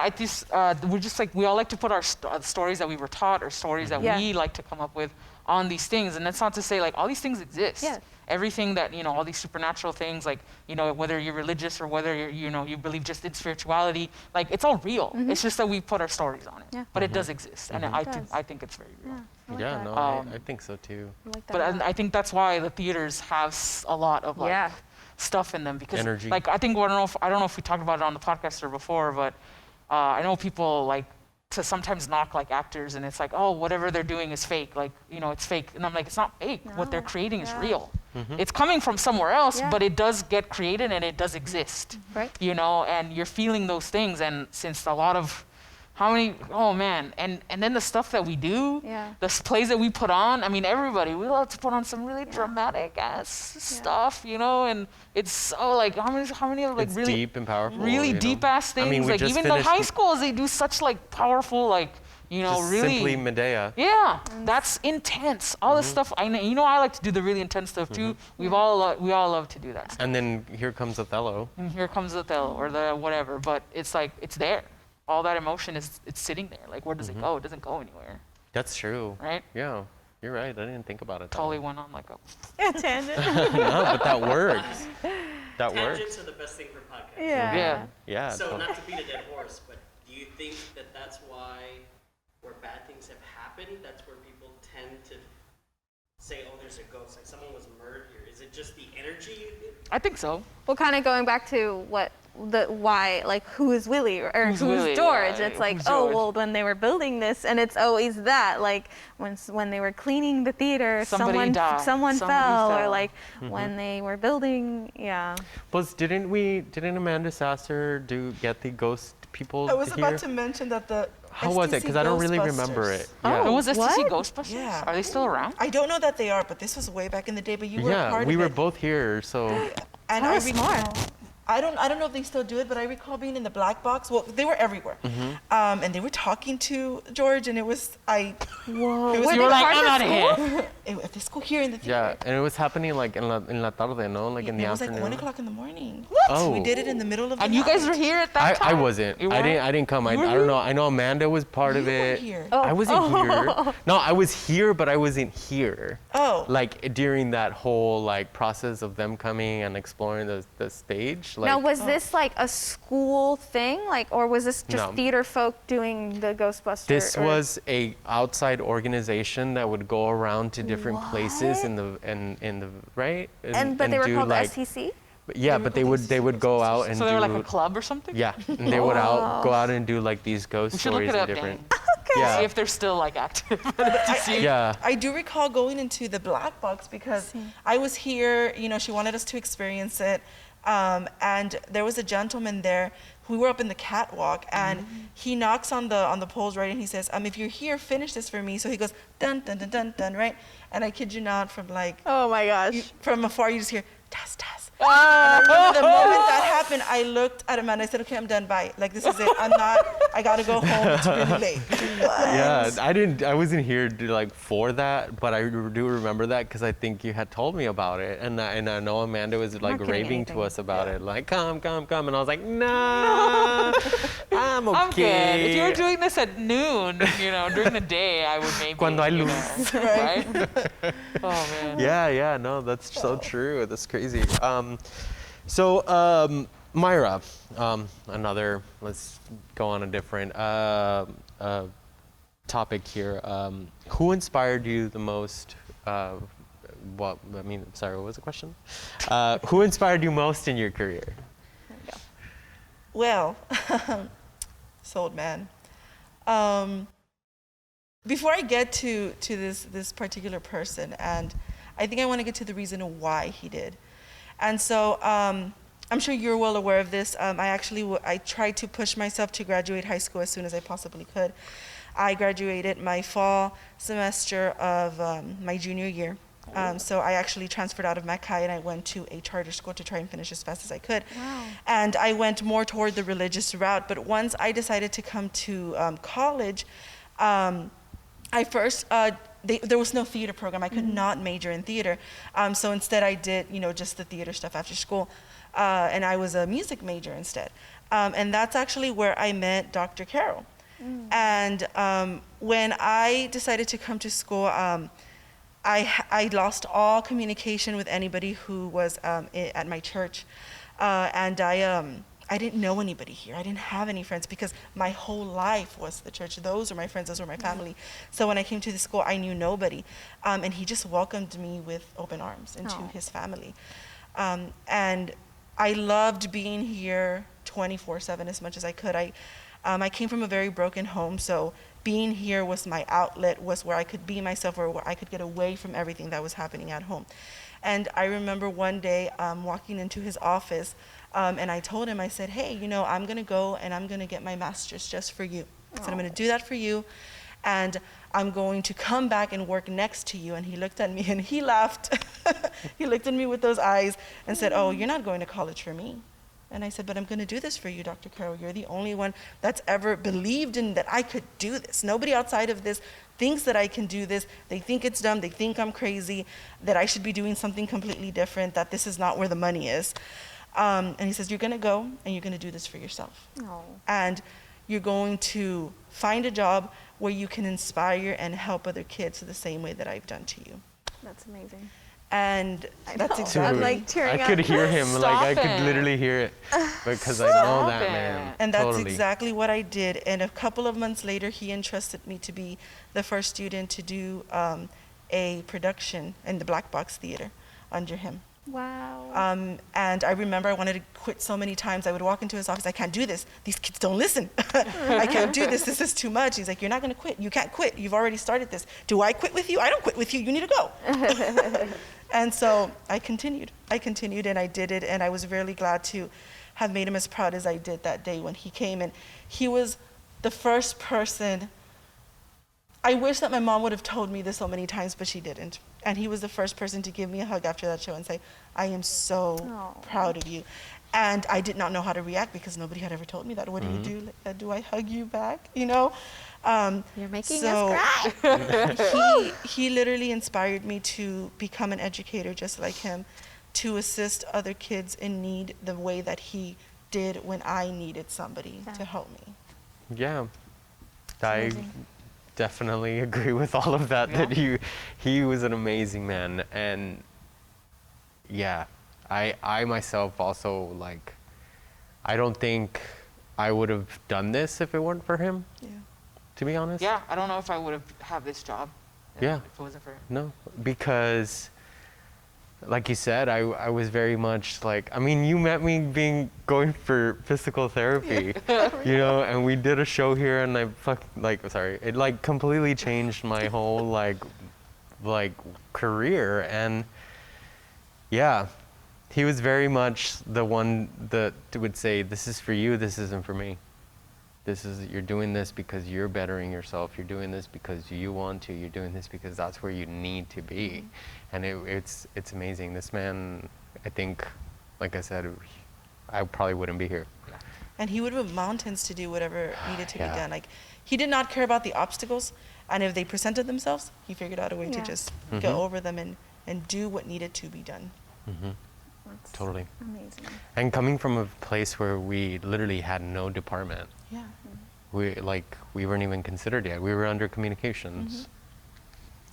we're just like, we all like to put our stories that we were taught or stories that we like to come up with on these things. And that's not to say like all these things exist. Yeah. Everything that, all these supernatural things, like, whether you're religious or whether you're, you believe just in spirituality, like it's all real. It's just that we put our stories on it. Yeah. But it does exist. And It I think it's very real. I like Yeah, that. no, I think so too. I like that But a lot. I think that's why the theaters have a lot of like stuff in them, because Energy. like I think I don't know if we talked about it on the podcast or before, but I know people like to sometimes knock like actors, and it's like, oh, whatever they're doing is fake, like it's fake, and I'm like, it's not fake. What they're creating is real. It's coming from somewhere else, but it does get created and it does exist. Right. And you're feeling those things, and since a lot of and then the stuff that we do, the plays that we put on, I mean, everybody, we love to put on some really dramatic ass stuff, and it's so like, how many of like It's really deep and powerful. really deep ass things, I mean, we like just even the finished high schools, they do such like powerful, like, just really. simply Medea. Yeah, that's intense. All this stuff, I like to do the really intense stuff too. We all love to do that stuff. And then here comes Othello. And here comes Othello or the whatever, but it's like, it's there. All that emotion it's sitting there. Like, where does it go? It doesn't go anywhere, That's true. right? Yeah, you're right. I didn't think about it. that Totally way. went on like a. Tangent. No, but that works. That works. Tangents are the best thing for podcasts. Yeah. Yeah. So totally. not to beat a dead horse, but do you think that that's why where bad things have happened, that's where people tend to say, oh, there's a ghost, like someone was murdered here? Is it just the energy you think? I think so. Well, kind of going back to why, like, who is Willie or who's Willie? George? Yeah, It's like, who's oh, George? well, when they were building this, and it's always that, like, when they were cleaning the theater, Somebody died. someone Somebody fell, or fell. like when they were building, Plus, didn't Amanda Sasser get the ghost people I was here? about to mention that the How was it? STC Because I don't really remember Ghostbusters. it. Oh. It was STC What? Ghostbusters? Yeah. Are they still around? I don't know that they are, but this was way back in the day. But you were a Yeah, part we of were it. both here, so And That I was smart. I don't know if they still do it, but I recall being in the black box. Well, they were everywhere, and they were talking to George, and it was Whoa. It was- Were You they were like, part I'm of out of school? here. at the school here in the yeah, theater. and it was happening like in la tarde, no? Like in the it was afternoon. like 1 o'clock in the morning. Oh. We did it in the middle of the And you night. guys were here at that I time? wasn't. You I weren't? didn't come. I were don't know. I know Amanda was part of You weren't it. here. I wasn't here. No, I was here, but I wasn't here. Oh. Like during that whole like process of them coming and exploring the stage. Like, Now, was this like a school thing, like, or was this just No. theater folk doing the Ghostbusters? this was a outside organization that would go around to different places in the right. but they were do, called like, STC. Yeah, but they would go out and So they were like do- a club or something? Yeah, and they would go out and do like these ghost We should look stories it and up, different. Dan. Yeah. See if they're still like active. Yeah. I do recall going into the black box because I was here, she wanted us to experience it. And there was a gentleman there. We were up in the catwalk, and he knocks on the poles, right? And he says, if you're here, finish this for me. So he goes, dun, dun, dun, dun, dun, right? And I kid you not, from like, Oh my gosh. from afar, you just hear, tas, tas. And I remember the moment that happened, I looked at him and I said, okay, I'm done, bye. Like, this is it. I gotta go home. It's really late. Yeah, I wasn't here for that, but I do remember that because I think you had told me about it, and I know Amanda was like getting raving anything. to us about it, like come, and I was like, nah, I'm okay. I'm good. If you were doing this at noon, during the day, I would maybe. Cuando hay you luz. know, right? Oh man. Yeah, no, that's so true. That's crazy. So Mayra, let's go on a different topic here. Who inspired you the most? What was the question? Who inspired you most in your career? Well, sold man. Before I get to this particular person, and I think I want to get to the reason why he did. And so I'm sure you're well aware of this. I tried to push myself to graduate high school as soon as I possibly could. I graduated my fall semester of my junior year. So I actually transferred out of Mackay and I went to a charter school to try and finish as fast as I could. Wow. And I went more toward the religious route. But once I decided to come to college, I first, there was no theater program. I could not major in theater. So instead I did, just the theater stuff after school. And I was a music major instead. And that's actually where I met Dr. Carroll. And when I decided to come to school, I lost all communication with anybody who was at my church. And I didn't know anybody here. I didn't have any friends because my whole life was the church. Those were my friends, those were my family. So when I came to the school, I knew nobody. And he just welcomed me with open arms into his family. And I loved being here 24/7 as much as I could. I came from a very broken home, so being here was my outlet, was where I could be myself, or where I could get away from everything that was happening at home. And I remember one day walking into his office, and I told him, I said, hey, I'm going to go and I'm going to get my master's just for you. I said, I'm going to do that for you, and I'm going to come back and work next to you. And he looked at me and he laughed. He looked at me with those eyes and said, oh, you're not going to college for me. And I said, but I'm going to do this for you, Dr. Carroll. You're the only one that's ever believed in that I could do this. Nobody outside of this thinks that I can do this. They think it's dumb. They think I'm crazy, that I should be doing something completely different, that this is not where the money is. And he says, you're going to go and you're going to do this for yourself. Oh. And you're going to find a job where you can inspire and help other kids the same way that I've done to you. That's amazing. And that's know. exactly. I'm like tearing I up. could hear him, Stop I could it. literally hear it because I know that it. man. And that's totally. exactly what I did. And a couple of months later, he entrusted me to be the first student to do a production in the Black Box Theater under him. Wow. And I remember I wanted to quit so many times. I would walk into his office, I can't do this. These kids don't listen. I can't do this. This is too much. He's like, you're not going to quit. You can't quit. You've already started this. Do I quit with you? I don't quit with you. You need to go. And so I continued and I did it. And I was really glad to have made him as proud as I did that day when he came. And he was the first person. I wish that my mom would have told me this so many times, but she didn't. And he was the first person to give me a hug after that show and say, I am so proud of you. And I did not know how to react because nobody had ever told me that. What do you do? Do I hug you back? You're making us cry. He literally inspired me to become an educator just like him, to assist other kids in need the way that he did when I needed somebody to help me. Yeah. I definitely agree with all of that. Yeah. That he was an amazing man, and yeah, I myself also, like, I don't think I would have done this if it weren't for him. Yeah. To be honest. Yeah, I don't know if I would have had this job if Yeah. it wasn't for him. No, because like you said, I was very much like, I mean, you met me going for physical therapy, and we did a show here, and it like completely changed my whole like career. And yeah, he was very much the one that would say, this is for you, this isn't for me. You're doing this because you're bettering yourself. You're doing this because you want to. You're doing this because that's where you need to be. And it's amazing. This man, I think, like I said, I probably wouldn't be here. And he would move mountains to do whatever needed to be Yeah. done. Like, he did not care about the obstacles, and if they presented themselves, he figured out a way to Yeah. just Mhm. go over them and do what needed to be done. Mm-hmm. That's Totally. amazing. And coming from a place where we literally had no department, Yeah. we weren't even considered yet. We were under communications.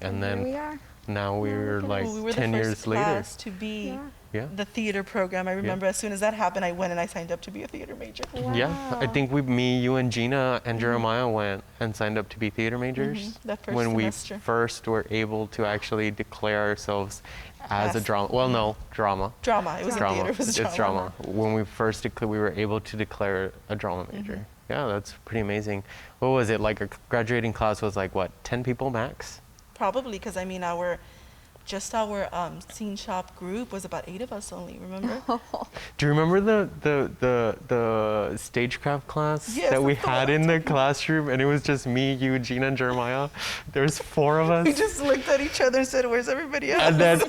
And here then we are. now we're like Well, we were 10 the first years later. class to be Yeah. Yeah. the theater program. I remember as soon as that happened, I went and I signed up to be a theater major. Yeah, I Wow. think me, you, and Gina and Jeremiah went and signed up to be theater majors that first when semester. we first were able to actually declare ourselves as a Yes. drama. Well, no, drama. Drama. It was Drama. theater. It was It's drama. When we first we were able to declare a drama major. Yeah, that's pretty amazing. What was it like? Our graduating class was like what, 10 people max? Probably because I mean our just our scene shop group was about 8 of us only, remember? Do you remember the stagecraft class Yes, that we that's the had one in I'm the talking about. classroom, and it was just me, you, Gina, and Jeremiah? There's 4 of We us. just looked at each other and said, where's everybody else?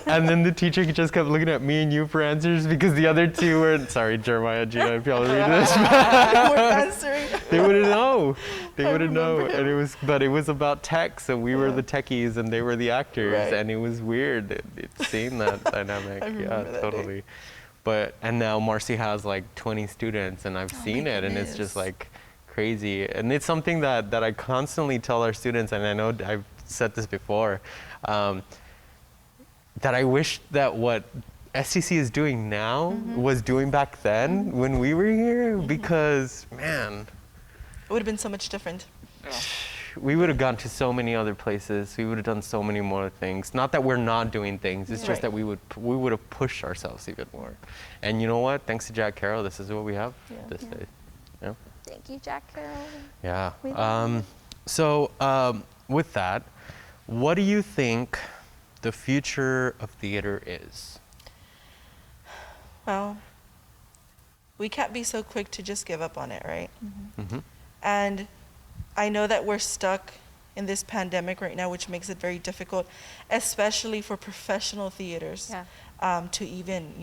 And then the teacher just kept looking at me and you for answers because the other 2 were, sorry, Jeremiah, Gina, if y'all read this, We're answering. they wouldn't know. They I wouldn't know. remember And him. it was about tech, so we were Yeah. the techies and they were the actors, Right. and it was weird seeing that dynamic. I remember Yeah, that day. totally. And now Marcy has like 20 students, and I've seen my it, and it's just goodness. like crazy. And it's something that I constantly tell our students, and I know I've said this before, that I wish that what STC is doing now was doing back then when we were here, because man, It would have been so much different. Yeah. we would have gone to so many other places. We would have done so many more things. Not that we're not doing things. It's Right. just that we would have pushed ourselves even more. And you know what? Thanks to Jack Carroll, this is what we have this day. Yeah. Thank you, Jack Carroll. Yeah. We love you. So with that, what do you think the future of theater is? Well, we can't be so quick to just give up on it, right? Mm-hmm. And I know that we're stuck in this pandemic right now, which makes it very difficult, especially for professional theaters, Yeah. to even,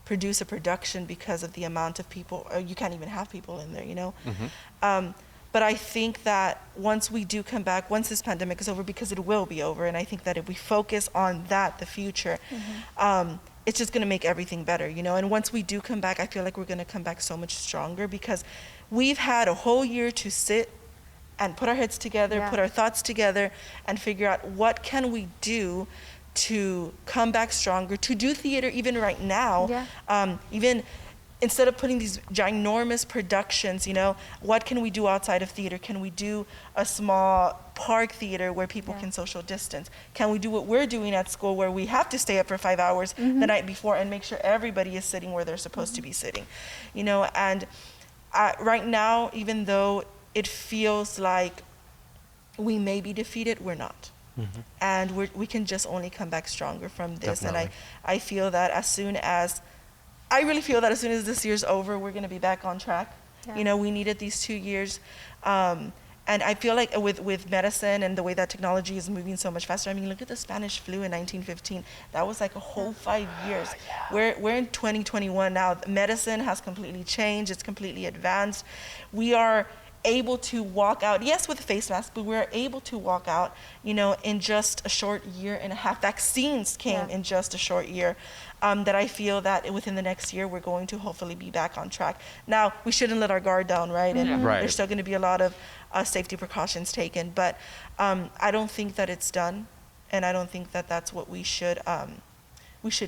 produce a production because of the amount of people, or you can't even have people in there, Mm-hmm. But I think that once we do come back, once this pandemic is over, because it will be over, and I think that if we focus on that, the future, it's just going to make everything better, And once we do come back, I feel like we're going to come back so much stronger, because we've had a whole year to sit and put our heads together, Yeah. put our thoughts together, and figure out what can we do to come back stronger, to do theater even right now, Yeah. even instead of putting these ginormous productions, what can we do outside of theater? Can we do a small park theater where people Yeah. can social distance? Can we do what we're doing at school, where we have to stay up for 5 hours the night before and make sure everybody is sitting where they're supposed to be sitting? And right now, even though it feels like we may be defeated, we're not. Mm-hmm. And we can just only come back stronger from this. Definitely. And I feel that I really feel that as soon as this year's over, we're going to be back on track. Yeah. We needed these 2 years. And I feel like with medicine and the way that technology is moving so much faster, I mean, look at the Spanish flu in 1915. That was like a whole 5 years. We're in 2021 now. Medicine has completely changed. It's completely advanced. We are able to walk out, yes, with a face mask, but we're able to walk out, in just a short year and a half. Vaccines came Yeah. in just a short year. That I feel that within the next year, we're going to hopefully be back on track. Now, we shouldn't let our guard down, right? And Yeah. Right. there's still going to be a lot of safety precautions taken, but I don't think that it's done, and I don't think that that's what we should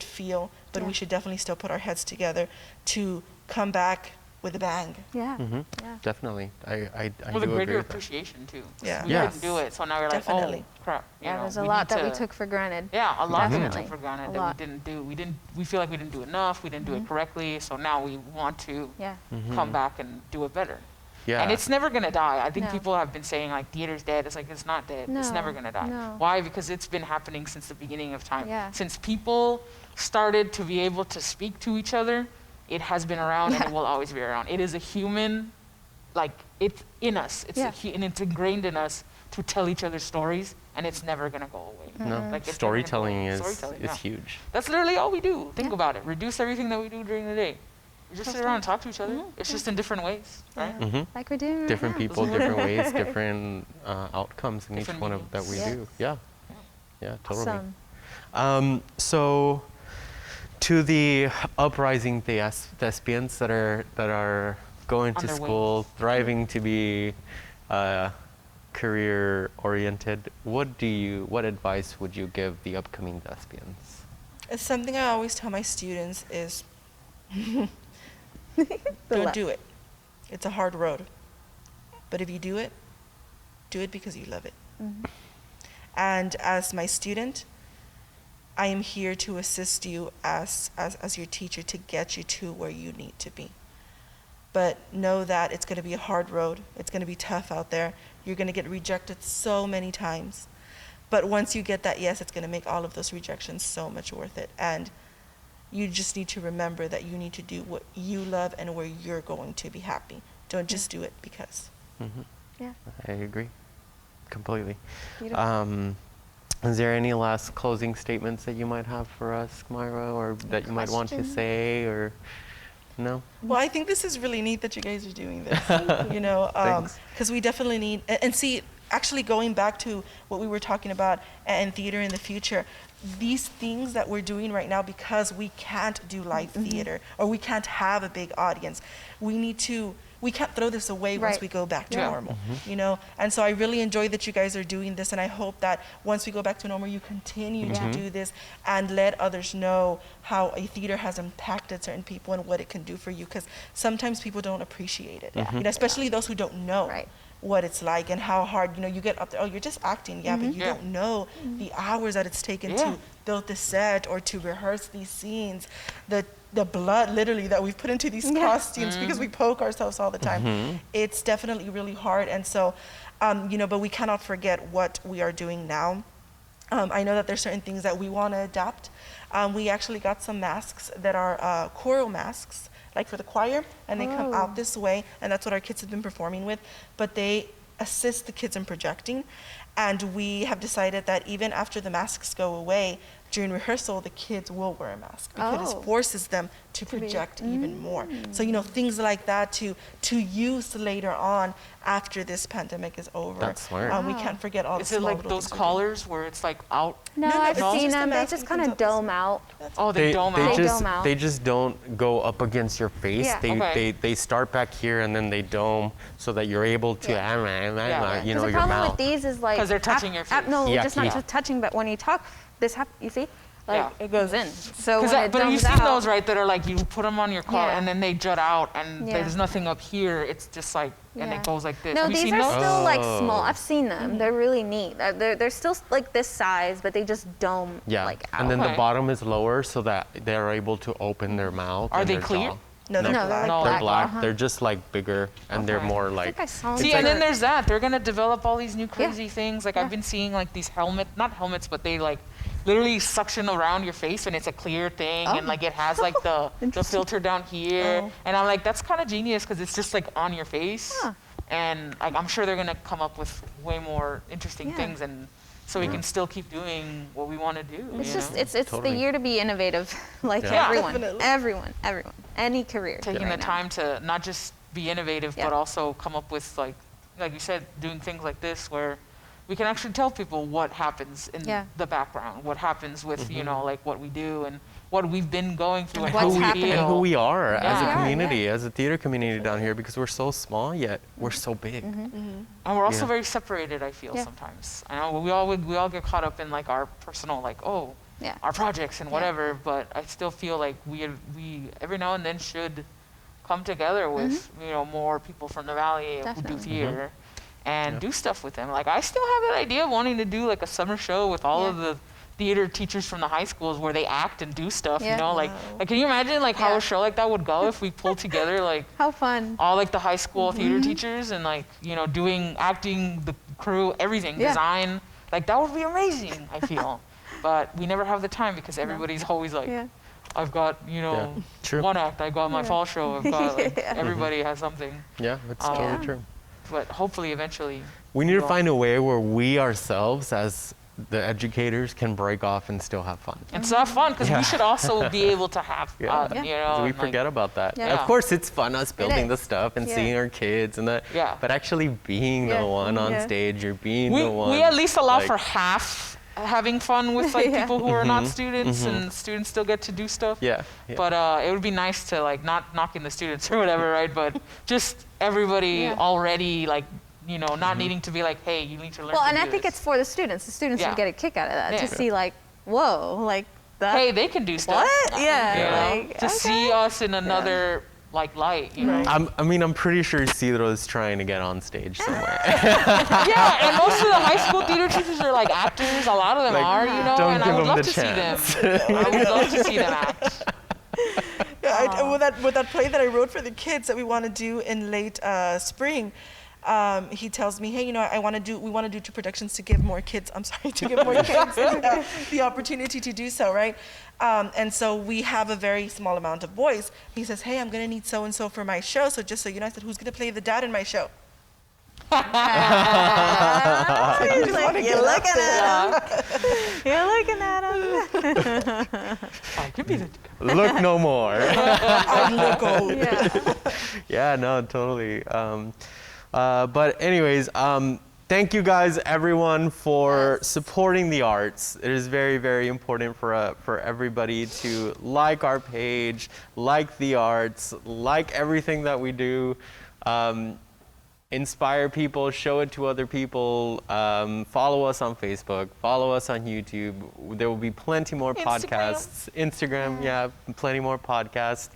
feel, but Yeah. we should definitely still put our heads together to come back with a bang. Yeah. Mm-hmm. Yeah. Definitely. I With a do greater agree with that. appreciation too. Yeah. We Yes. couldn't do it, so now we're like, Definitely. oh crap. Yeah, there's a we lot need that we to- took for granted. Yeah, a lot that we Definitely. took for granted A that lot. we didn't do. We feel like we didn't do enough. We didn't do it correctly. So now we want to Yeah. come back and do it better. Yeah. And it's never gonna die. I think No. people have been saying like theater's dead. It's like it's not dead. It's No, never gonna die. no. Why? Because it's been happening since the beginning of time. Yeah. Since people started to be able to speak to each other, it has been around and Yeah. it will always be around. It is a human, like it's in us. It's Yeah. and it's ingrained in us to tell each other stories, and it's never gonna go away. No, Like, it's never gonna go storytelling away. is Storytelling, yeah. huge. That's literally all we do. Think Yeah. about it. Reduce everything that we do during the day. We just sit around and talk to each other. It's just in different ways, right? Mm-hmm. Like we're doing right Different now. people, different ways, different outcomes in Different each one of that we meanings. do. Yeah. Yeah, totally. Awesome. So, to the uprising thespians that are going On to their school, thriving to be career oriented, what advice would you give the upcoming thespians? It's something I always tell my students is The don't left. do it. It's a hard road. But if you do it because you love it. Mhm. And as my student, I am here to assist you as your teacher to get you to where you need to be. But know that it's going to be a hard road. It's going to be tough out there. You're going to get rejected so many times. But once you get that yes, it's going to make all of those rejections so much worth it. And you just need to remember that you need to do what you love and where you're going to be happy. Don't just do it because. Yeah. I agree completely. Beautiful. Is there any last closing statements that you might have for us, Mayra, or that you might want to say, or no? Well, I think this is really neat that you guys are doing this, you know, Thanks. because we definitely need, and see, actually going back to what we were talking about in theater in the future, these things that we're doing right now, because we can't do live theater or we can't have a big audience, we can't throw this away once we go back to normal, you know? And so I really enjoy that you guys are doing this, and I hope that once we go back to normal, you continue to do this and let others know how a theater has impacted certain people and what it can do for you, because sometimes people don't appreciate it, you know, especially those who don't know what it's like and how hard, you know, you get up there, oh, you're just acting, but you don't know the hours that it's taken to build the set or to rehearse these scenes, the blood literally that we've put into these costumes because we poke ourselves all the time. It's definitely really hard. And so, you know, but we cannot forget what we are doing now. I know that there's certain things that we want to adapt. We actually got some masks that are choral masks, like for the choir, and they come out this way, and that's what our kids have been performing with, but they assist the kids in projecting. And we have decided that even after the masks go away, during rehearsal, the kids will wear a mask because it forces them to project even more. So, you know, things like that to use later on after this pandemic is over. That's smart. We can't forget all the Is it like those collars where it's like out? No, no, I've it's seen just a them. They mask just that kind comes of out this dome out. Oh, they dome out. They dome out. They just don't go up against your face. Yeah. They start back here and then they dome so that you're able to, you know, The your problem mouth. with these is like 'Cause they're touching your face. No, Yeah, just not yeah. just touching, but when you talk, you see, like Yeah. it goes in. So when it But domes you've seen out, those, right, that are like you put them on your car Yeah. and then they jut out and Yeah. there's nothing up here. It's just like, and Yeah. it goes like this. No, Have you these seen are those? still like small. Oh. I've seen them. They're really neat. They're still like this size, but they just dome Yeah, like out. and then the Okay. bottom is lower so that they're able to open their mouth. Are and they their clear? jaw. No, they're No, black. they're like They're black. Uh-huh. They're just like bigger and they're Okay. more I like. think I saw See, them. and then there's that. They're gonna develop all these new crazy Yeah. things. Like Yeah. I've been seeing like these not helmets, but they like literally suction around your face and it's a clear thing and like it has like the filter down here. And I'm like, that's kind of genius because it's just like on your face. Huh. And like I'm sure they're gonna come up with way more interesting Yeah. things and so we can still keep doing what we want to do. It's you just know? it's the Totally. year to be innovative, like Yeah. everyone, any career. taking right the now. time to not just be innovative, Yeah. but also come up with like you said, doing things like this where we can actually tell people what happens in Yeah. the background, what happens with you know like what we do and what we've been going through and what's how we happening. And who feel. we are as Yeah. a Yeah, community, as a theater community down here, because we're so small yet we're so big. And we're also Yeah. very separated. I feel Yeah. sometimes. I know we all get caught up in like our personal like Yeah. our projects and whatever, but I still feel like we every now and then should come together with you know more people from the valley who do Definitely. theater and Yeah. do stuff with them. Like I still have that idea of wanting to do like a summer show with all Yeah. of the theater teachers from the high schools where they act and do stuff. Yeah. You know, Wow. like can you imagine like how Yeah. a show like that would go if we pulled together like How fun. all like the high school theater teachers and like you know doing acting, the crew, everything, Yeah. design. Like that would be amazing. I feel, but we never have the time because everybody's always like, Yeah. I've got you know True. one act, I got my fall show, I've got like Yeah. everybody has something. Yeah, that's Yeah. totally true. But hopefully eventually. We need to we'll- find a way where we ourselves, as the educators, can break off and still have fun. And so have fun because Yeah. we should also be able to have Yeah. you know. We and, like, forget about that. Yeah. Of course, it's fun us building the is. stuff and Yeah. seeing our kids and that. Yeah. But actually being Yeah. the one on Yeah. stage or being we the one. we at least allow like- for half having fun with like Yeah. people who are not students and students still get to do stuff. Yeah. Yeah. But it would be nice to like not knocking the students or whatever, right? But just everybody Yeah. already like you know not needing to be like, hey, you need to learn. Well, to and do I think this. it's for the students. The students Yeah. would get a kick out of that Yeah. to see like, whoa, like that. hey, they can do stuff. What? Yeah, You know, like, to see okay. us in another like light, you know. I'm pretty sure Isidro is trying to get on stage somewhere. Yeah, and most of the high school theater teachers are like actors. A lot of them Like, are, you know, don't and I give would them love the to see chance. them. I would love to see them act. Yeah, with that play that I wrote for the kids that we want to do in late spring, he tells me, hey, we want to do 2 productions to give more kids, to give more kids the opportunity to do so, right? And so we have a very small amount of boys. He says, hey, I'm going to need so-and-so for my show. So just so you know, I said, who's going to play the dad in my show? You're looking at him. You're looking at him. I could be the. Look no more. I look old. Yeah. Yeah, no, totally. But anyways, thank you guys, everyone, for supporting the arts. It is very, very important for everybody to like our page, like the arts, like everything that we do. Inspire people, show it to other people, follow us on Facebook, follow us on YouTube. There will be plenty more podcasts. Instagram, yeah, plenty more podcasts.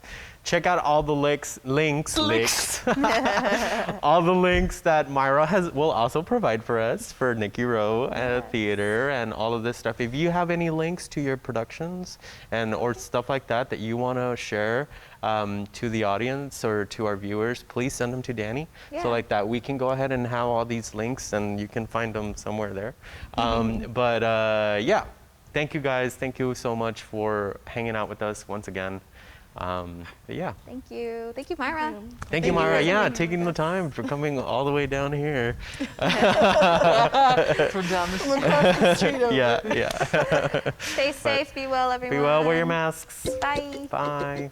Check out all the links. All the links that Mayra will also provide for us for Nikki Rowe Theater and all of this stuff. If you have any links to your productions or stuff like that you want to share to the audience or to our viewers, please send them to Danny. Yeah. So like that we can go ahead and have all these links and you can find them somewhere there. But yeah, thank you guys. Thank you so much for hanging out with us once again. But yeah. Thank you, Mayra. Thank you, Mayra. Yeah, taking the time for coming all the way down here. From down the street. Yeah. Stay safe, be well, everyone. Be well, wear your masks. Bye. Bye.